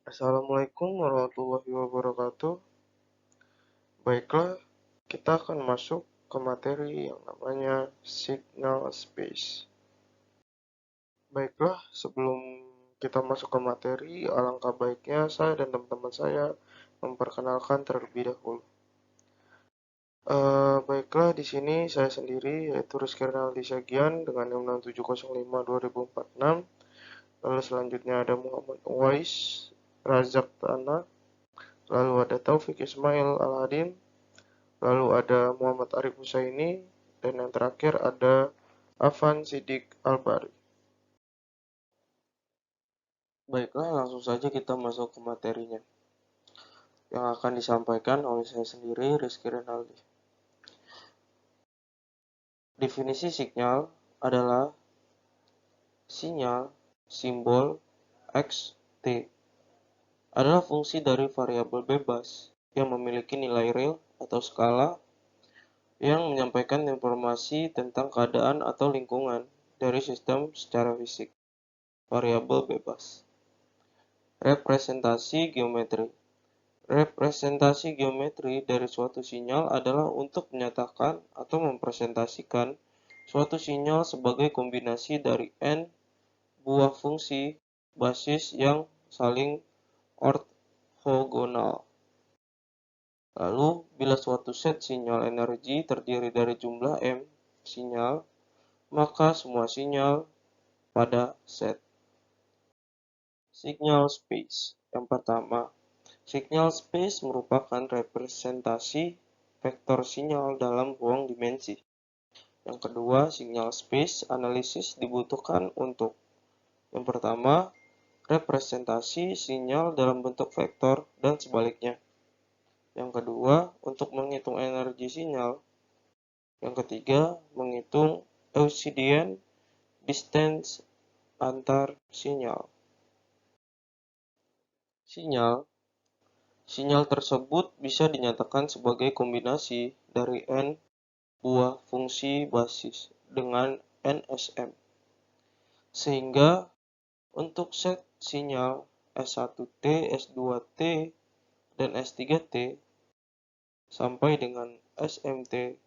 Assalamualaikum warahmatullahi wabarakatuh. Baiklah, kita akan masuk ke materi yang namanya signal space. Baiklah, sebelum kita masuk ke materi, alangkah baiknya saya dan teman-teman saya memperkenalkan terlebih dahulu. Baiklah, di sini saya sendiri yaitu Rizky Renaldi Syagian dengan NIM 6705-2046. Lalu selanjutnya ada Muhammad Uwais Razak Tanah. Lalu ada Taufik Ismail Al-Hadim. Lalu ada Muhammad Arif Husaini. Dan yang terakhir ada Afan Sidik Albari. Baiklah, langsung saja kita masuk ke materinya yang akan disampaikan oleh saya sendiri, Rizky Renaldi. Definisi signal adalah sinyal simbol X, T adalah fungsi dari variabel bebas yang memiliki nilai real atau skala yang menyampaikan informasi tentang keadaan atau lingkungan dari sistem secara fisik. Variabel bebas. Representasi geometri. Representasi geometri dari suatu sinyal adalah untuk menyatakan atau mempresentasikan suatu sinyal sebagai kombinasi dari n buah fungsi basis yang saling orthogonal. Lalu, bila suatu set sinyal energi terdiri dari jumlah m sinyal, maka semua sinyal pada set. Signal space. Yang pertama, signal space merupakan representasi vektor sinyal dalam ruang dimensi. Yang kedua, signal space analisis dibutuhkan untuk yang pertama, representasi sinyal dalam bentuk vektor dan sebaliknya. Yang kedua, untuk menghitung energi sinyal. Yang ketiga, menghitung Euclidean distance antar sinyal. Sinyal tersebut bisa dinyatakan sebagai kombinasi dari n buah fungsi basis dengan NSM. Sehingga untuk set sinyal S1T, S2T, dan S3T sampai dengan SMT,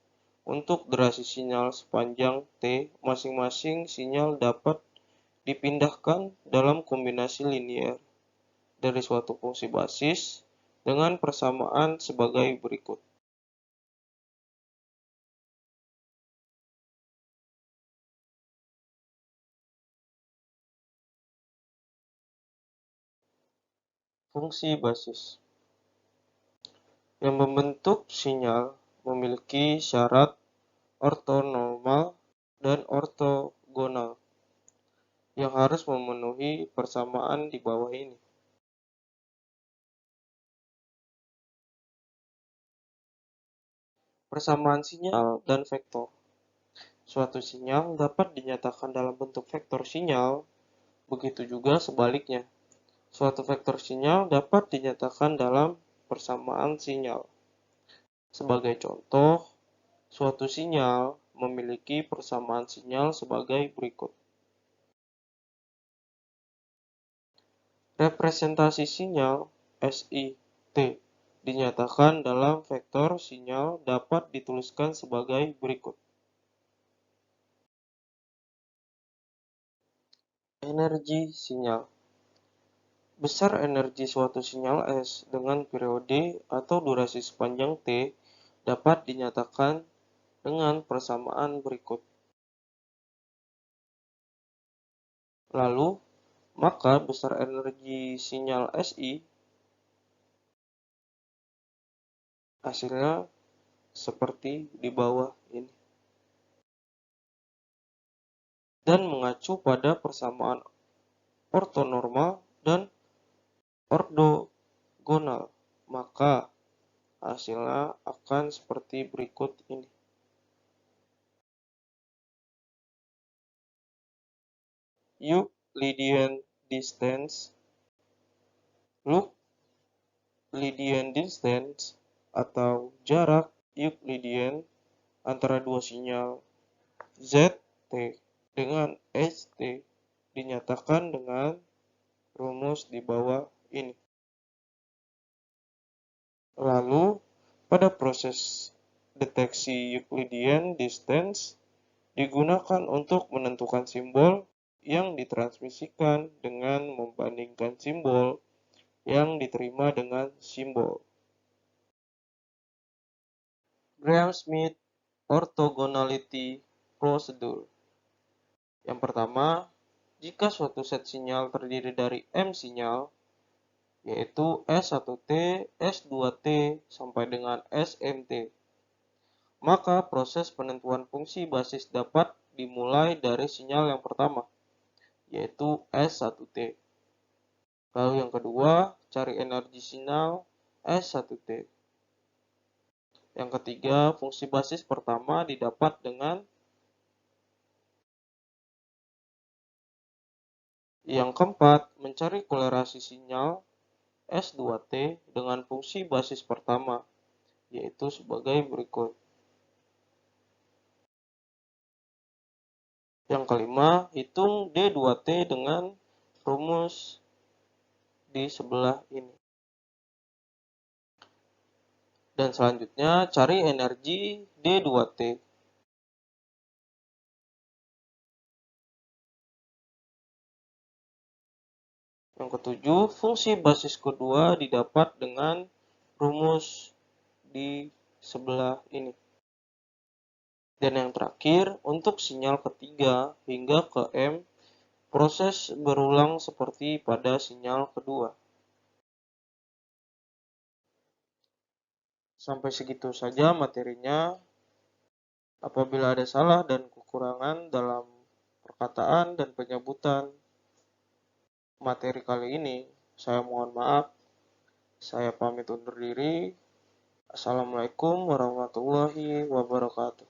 untuk durasi sinyal sepanjang T, masing-masing sinyal dapat dipindahkan dalam kombinasi linier dari suatu fungsi basis dengan persamaan sebagai berikut. Fungsi basis yang membentuk sinyal memiliki syarat ortonormal dan ortogonal yang harus memenuhi persamaan di bawah ini. Persamaan sinyal dan vektor. Suatu sinyal dapat dinyatakan dalam bentuk vektor sinyal, begitu juga sebaliknya. Suatu vektor sinyal dapat dinyatakan dalam persamaan sinyal. Sebagai contoh, suatu sinyal memiliki persamaan sinyal sebagai berikut. Representasi sinyal SI-T dinyatakan dalam vektor sinyal dapat dituliskan sebagai berikut. Energi sinyal. Besar energi suatu sinyal S dengan periode atau durasi sepanjang T dapat dinyatakan dengan persamaan berikut. Lalu, maka besar energi sinyal SI hasilnya seperti di bawah ini. Dan mengacu pada persamaan ortonormal dan ortogonal, maka hasilnya akan seperti berikut ini. Euclidean distance. Euclidean distance atau jarak Euclidean antara dua sinyal ZT dengan ST dinyatakan dengan rumus di bawah ini. Lalu, pada proses deteksi Euclidean distance digunakan untuk menentukan simbol yang ditransmisikan dengan membandingkan simbol yang diterima dengan simbol. Gram-Schmidt orthogonality procedure. Yang pertama, jika suatu set sinyal terdiri dari M sinyal, yaitu S1T, S2T, sampai dengan SMT, maka proses penentuan fungsi basis dapat dimulai dari sinyal yang pertama, yaitu S1T. Lalu yang kedua, cari energi sinyal S1T. Yang ketiga, fungsi basis pertama didapat dengan yang keempat, mencari kolerasi sinyal S2T dengan fungsi basis pertama, yaitu sebagai berikut. Yang kelima, hitung D2T dengan rumus di sebelah ini. Dan selanjutnya, cari energi D2T. Yang ketujuh, fungsi basis kedua didapat dengan rumus di sebelah ini. Dan yang terakhir, untuk sinyal ketiga hingga ke M, proses berulang seperti pada sinyal kedua. Sampai segitu saja materinya. Apabila ada salah dan kekurangan dalam perkataan dan penyebutan materi kali ini, saya mohon maaf. Saya pamit undur diri. Assalamualaikum warahmatullahi wabarakatuh.